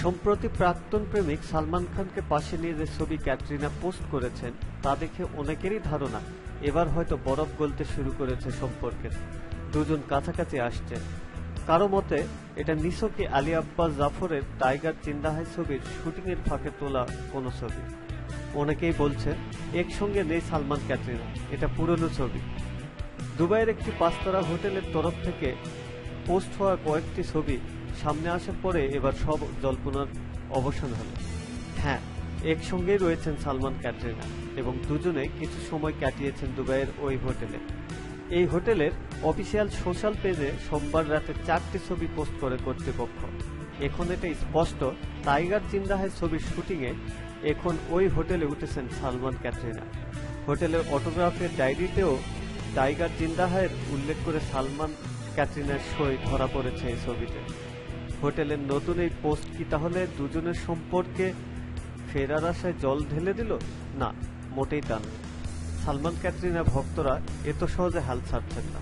সম্প্রতি প্রাক্তন প্রেমিক সালমান খানকে পাশে নিয়ে যে ছবি ক্যাটরিনা পোস্ট করেছেন তা দেখে অনেকেরই ধারণা এবার হয়তো বরফ গলতে শুরু করেছে সম্পর্কের, দুজন কাছাকাছি আসছে। কারো মতে এটা নিছকই আলী আব্বাস জাফরের টাইগার জিন্দা হয় ছবির শুটিং এর ফাঁকে তোলা কোনো ছবি। অনেকেই বলছেন একসঙ্গে নেই সালমান ক্যাটরিনা, এটা পুরনো ছবি। দুবাইয়ের একটি পাঁচতারা হোটেলের তরফ থেকে পোস্ট হওয়া কয়েকটি ছবি সামনে আসার পরে এবার সব জল্পনার অবসান হল। হ্যাঁ, একসঙ্গেই রয়েছেন সালমান ক্যাটরিনা এবং দুজনে কিছু সময় কাটিয়েছেন দুবাইয়ের ওই হোটেলে। এই হোটেলের অফিসিয়াল সোশ্যাল পেজে সোমবার রাতে 4টি ছবি পোস্ট করে কর্তৃপক্ষ। এখন এটা স্পষ্ট টাইগার জিন্দা হয় ছবির শুটিংয়ে এখন ওই হোটেলে উঠেছেন সালমান ক্যাটরিনা। হোটেলের অটোগ্রাফের ডায়েরিতেও টাইগার জিন্দা হয়ের উল্লেখ করে সালমান ক্যাটরিনার সই ধরা পড়েছে এই ছবিতে। হোটেলের নতুন এই পোস্ট কি তাহলে দুজনের সম্পর্কে ফেরার আশায় জল ঢেলে দিল? না, মোটেই তা নয়। সালমান ক্যাটরিনা ভক্তরা এত সহজে হাল ছাড়ছেন না।